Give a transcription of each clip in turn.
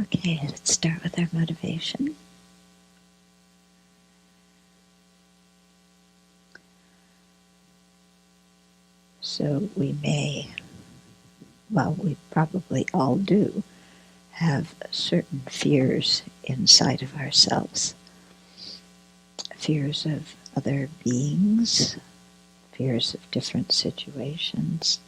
Okay, let's start with our motivation. So we probably all do, have certain fears inside of ourselves. Fears of other beings, fears of different situations.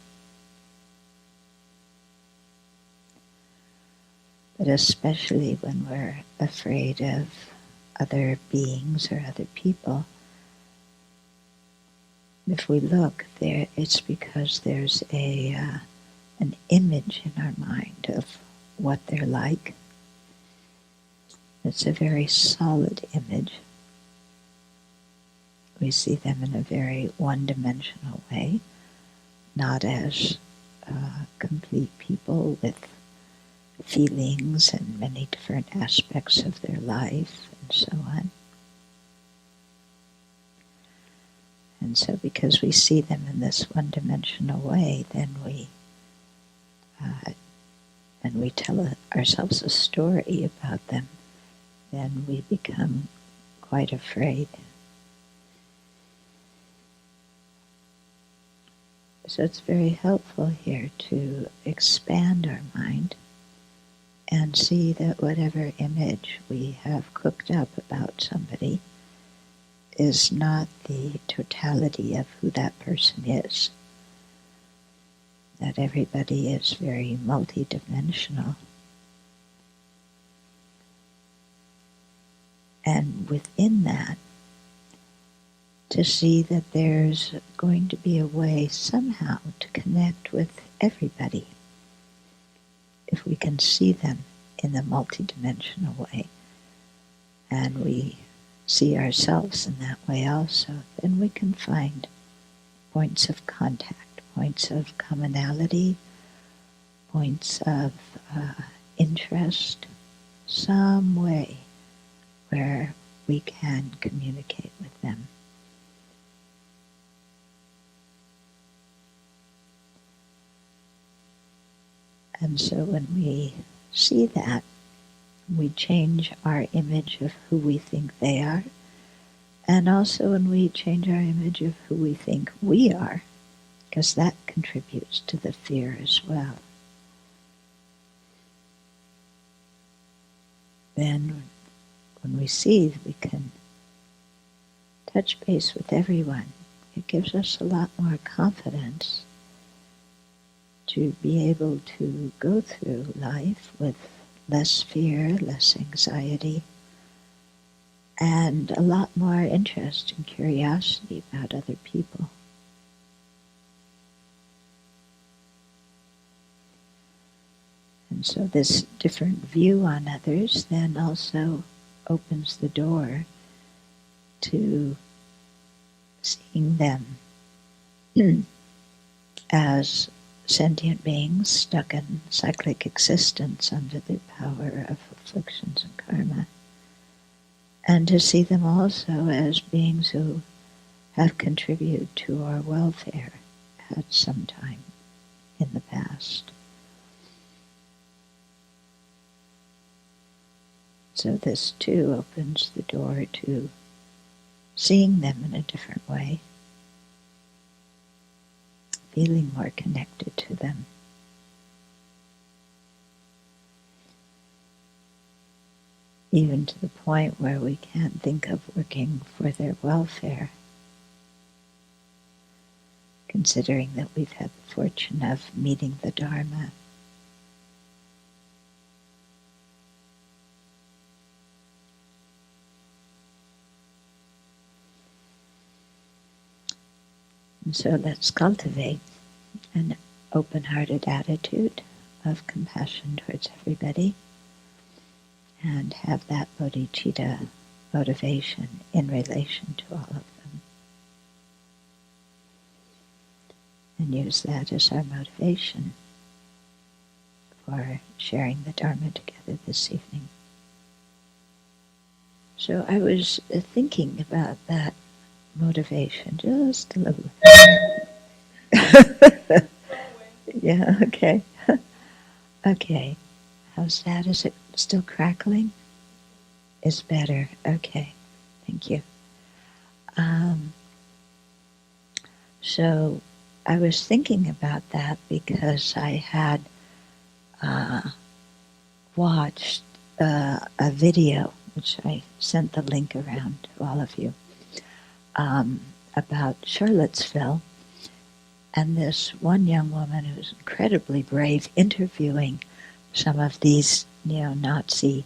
But especially when we're afraid of other beings or other people, if we look there, it's because there's an image in our mind of what they're like. It's a very solid image. We see them in a very one-dimensional way, not as complete people with feelings and many different aspects of their life and so on. And so because we see them in this one-dimensional way, then we tell ourselves a story about them, then we become quite afraid. So it's very helpful here to expand our mind and see that whatever image we have cooked up about somebody is not the totality of who that person is. That everybody is very multidimensional. And within that, to see that there's going to be a way somehow to connect with everybody. If we can see them in the multidimensional way, and we see ourselves in that way also, then we can find points of contact, points of commonality, points of interest, some way where we can communicate with them. And so when we see that, we change our image of who we think they are, and also when we change our image of who we think we are, because that contributes to the fear as well. Then when we see that we can touch base with everyone, it gives us a lot more confidence to be able to go through life with less fear, less anxiety, and a lot more interest and curiosity about other people. And so this different view on others then also opens the door to seeing them as sentient beings stuck in cyclic existence under the power of afflictions and karma, and to see them also as beings who have contributed to our welfare at some time in the past. So this too opens the door to seeing them in a different way, feeling more connected to them. Even to the point where we can't think of working for their welfare, considering that we've had the fortune of meeting the Dharma. And so let's cultivate an open-hearted attitude of compassion towards everybody and have that bodhicitta motivation in relation to all of them. And use that as our motivation for sharing the Dharma together this evening. So I was thinking about that motivation just a little. Yeah, okay. Okay. How's that? Still crackling? Is better. Okay. Thank you. So I was thinking about that because I had watched a video, which I sent the link around to all of you, about Charlottesville, and this one young woman who was incredibly brave interviewing some of these neo-Nazi,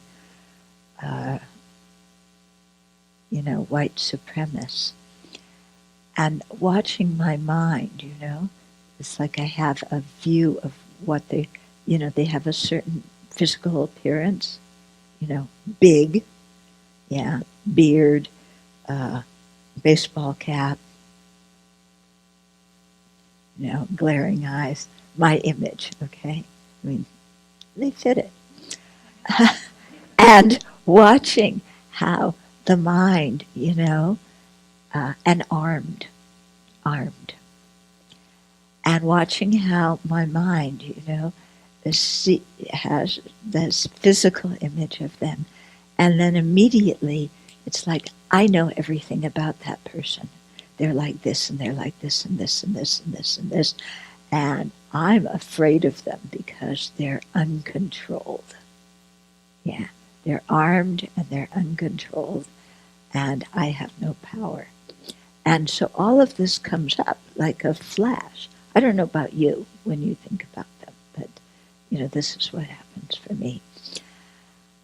white supremacists. And watching my mind, it's like I have a view of what they have a certain physical appearance, big, beard, baseball cap, glaring eyes, my image, okay? I mean, they fit it. And watching how the mind, and armed, and watching how my mind, has this physical image of them, and then immediately it's like I know everything about that person. They're like this, and they're like this, and this, and this, and this, and this, and I'm afraid of them because they're uncontrolled. Yeah, they're armed and they're uncontrolled, and I have no power. And so all of this comes up like a flash. I don't know about you when you think about them, but this is what happens for me.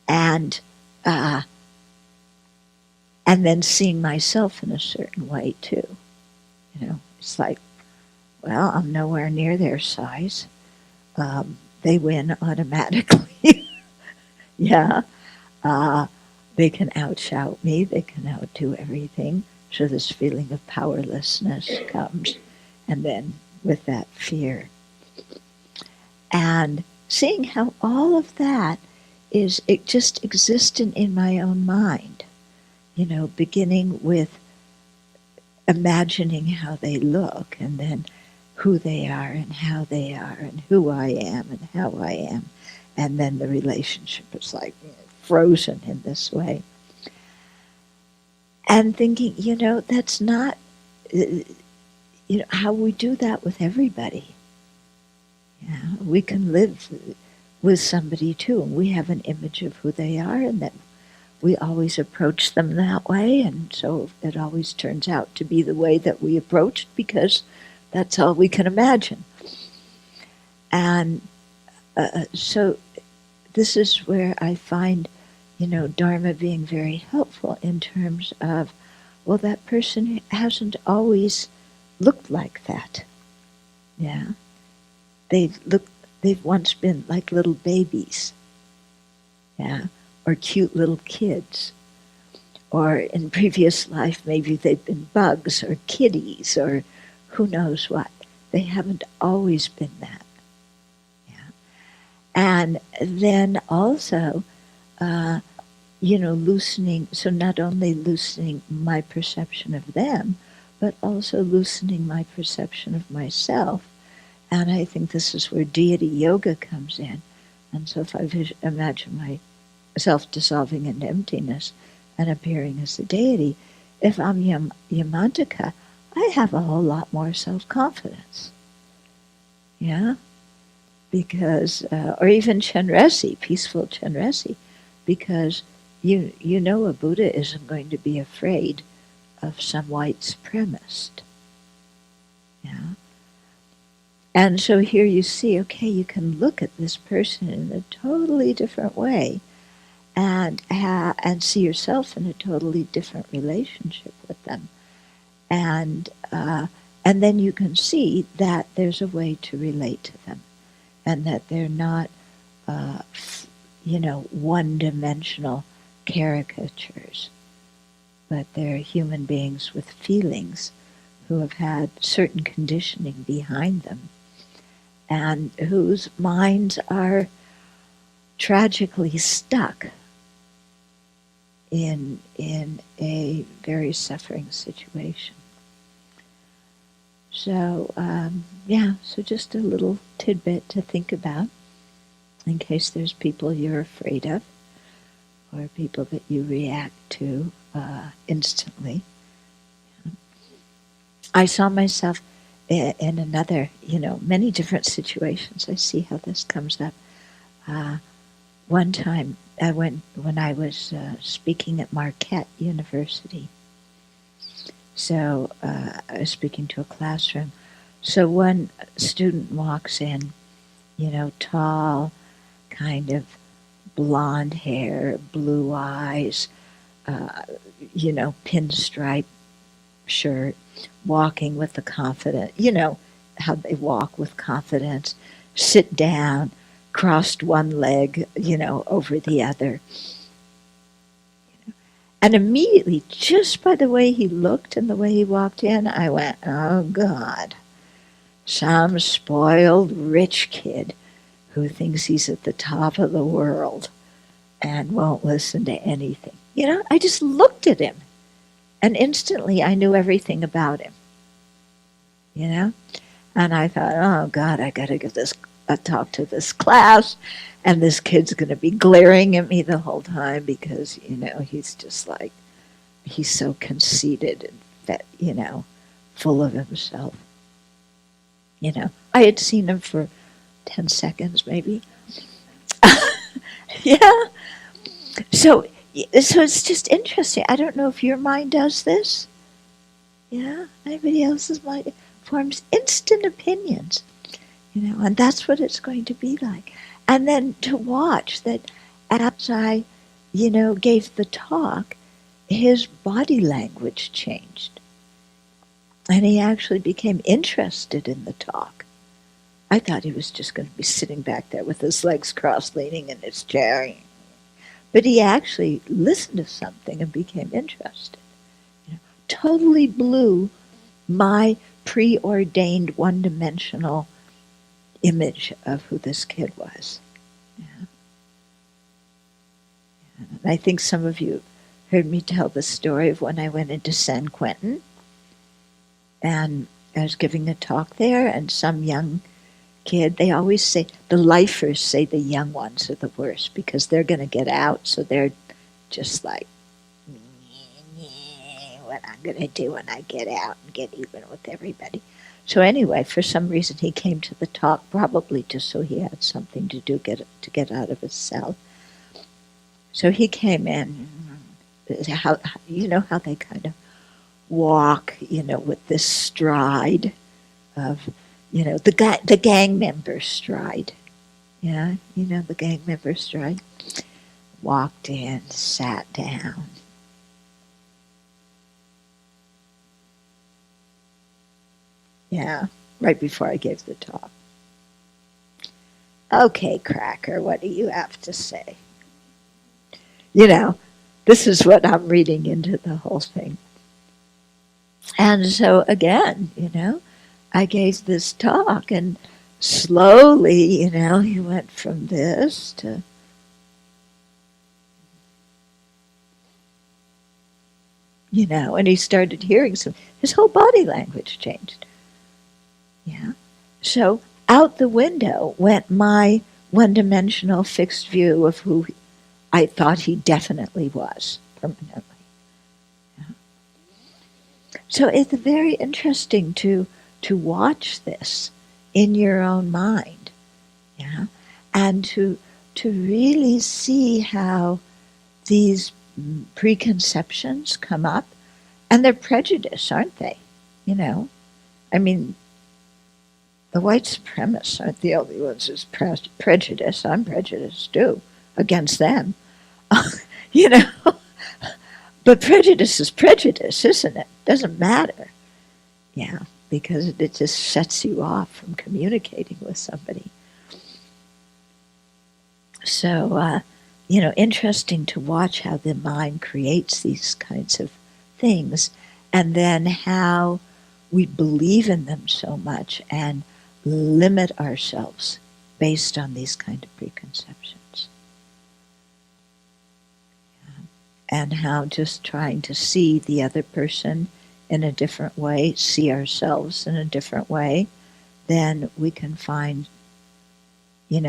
And then seeing myself in a certain way too. It's like, well, I'm nowhere near their size. They win automatically. Yeah. They can outshout me. They can outdo everything. So this feeling of powerlessness comes. And then with that fear. And seeing how all of that is just existent in my own mind. Beginning with imagining how they look, and then who they are and how they are and who I am and how I am. And then the relationship is like frozen in this way. And thinking, that's not, how we do that with everybody. Yeah, we can live with somebody too, and we have an image of who they are, and that we always approach them that way, and so it always turns out to be the way that we approached because that's all we can imagine. And so this is where I find, Dharma being very helpful in terms of, well, that person hasn't always looked like that. Yeah. They've once been like little babies. Yeah. Or cute little kids. Or in previous life, maybe they've been bugs or kitties or who knows what. They haven't always been that. Yeah. And then also, loosening, so not only loosening my perception of them, but also loosening my perception of myself. And I think this is where deity yoga comes in. And so if I imagine myself dissolving into emptiness and appearing as a deity, if I'm Yamantaka, I have a whole lot more self-confidence. Yeah? Because, or even Chenresi, peaceful Chenresi, because you know a Buddha isn't going to be afraid of some white supremacist. Yeah? And so here you see, okay, you can look at this person in a totally different way and see yourself in a totally different relationship with them. And then you can see that there's a way to relate to them and that they're not, one-dimensional caricatures, but they're human beings with feelings who have had certain conditioning behind them and whose minds are tragically stuck in a very suffering situation. So, so just a little tidbit to think about in case there's people you're afraid of. or people that you react to instantly. I saw myself in another, many different situations. I see how this comes up. One time, when I was speaking at Marquette University, so I was speaking to a classroom. So one student walks in, tall, kind of blonde hair, blue eyes, pinstripe shirt, walking with the confidence, how they walk with confidence, sit down, crossed one leg, over the other. And immediately, just by the way he looked and the way he walked in, I went, oh God, some spoiled rich kid who thinks he's at the top of the world and won't listen to anything. I just looked at him and instantly I knew everything about him. And I thought, oh God, I got to give this a talk to this class, and this kid's going to be glaring at me the whole time because, he's just like, he's so conceited and that, full of himself. I had seen him for 10 seconds maybe. Yeah. So it's just interesting. I don't know if your mind does this. Yeah, anybody else's mind forms instant opinions, and that's what it's going to be like. And then to watch that as I, gave the talk, his body language changed. And he actually became interested in the talk. I thought he was just going to be sitting back there with his legs crossed, leaning in his chair. But he actually listened to something and became interested. Totally blew my preordained one-dimensional image of who this kid was. Yeah. And I think some of you heard me tell the story of when I went into San Quentin, and I was giving a talk there, and some young kid, they always say, the lifers say the young ones are the worst because they're going to get out, so they're just like, what I'm going to do when I get out and get even with everybody. So anyway, for some reason he came to the talk, probably just so he had something to do to get out of his cell. So he came in, how they kind of walk, with this stride of, the gang member stride. Yeah, the gang member stride. Walked in, sat down. Yeah, right before I gave the talk. Okay, Cracker, what do you have to say? This is what I'm reading into the whole thing. And so again, I gave this talk, and slowly, he went from this to, and he started hearing his whole body language changed. Yeah. So out the window went my one-dimensional fixed view of who I thought he definitely was permanently. Yeah. So it's very interesting to watch this in your own mind, yeah, and to really see how these preconceptions come up, and they're prejudice, aren't they? I mean, the white supremacists aren't the only ones who's prejudice. I'm prejudiced too against them, But prejudice is prejudice, isn't it? Doesn't matter. Yeah, because it just sets you off from communicating with somebody. So, interesting to watch how the mind creates these kinds of things, and then how we believe in them so much and limit ourselves based on these kind of preconceptions. And how just trying to see the other person in a different way, see ourselves in a different way, then we can find, in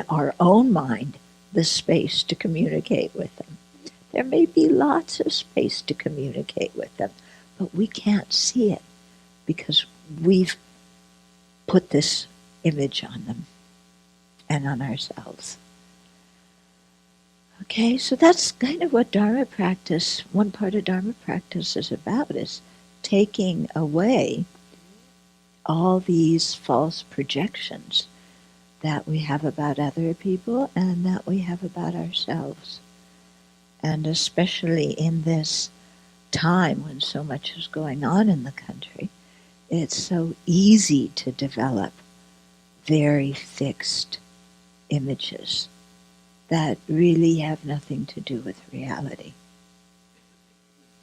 our own mind, the space to communicate with them. There may be lots of space to communicate with them, but we can't see it because we've put this image on them and on ourselves. Okay, so that's kind of what Dharma practice, one part of Dharma practice is about, is taking away all these false projections that we have about other people and that we have about ourselves. And especially in this time when so much is going on in the country, it's so easy to develop very fixed images that really have nothing to do with reality.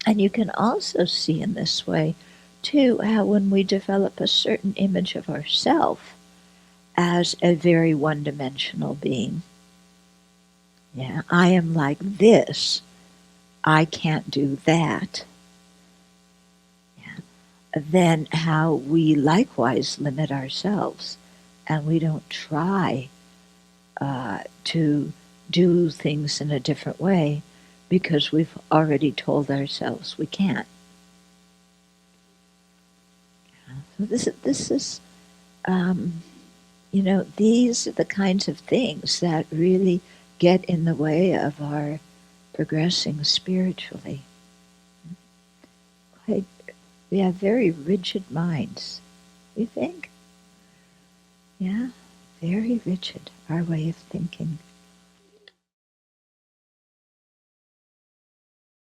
And you can also see in this way, too, how when we develop a certain image of ourselves as a very one-dimensional being, yeah, I am like this, I can't do that, yeah, then how we likewise limit ourselves and we don't try to do things in a different way because we've already told ourselves we can't. So this is these are the kinds of things that really get in the way of our progressing spiritually. We have very rigid minds, we think. Yeah, very rigid, our way of thinking.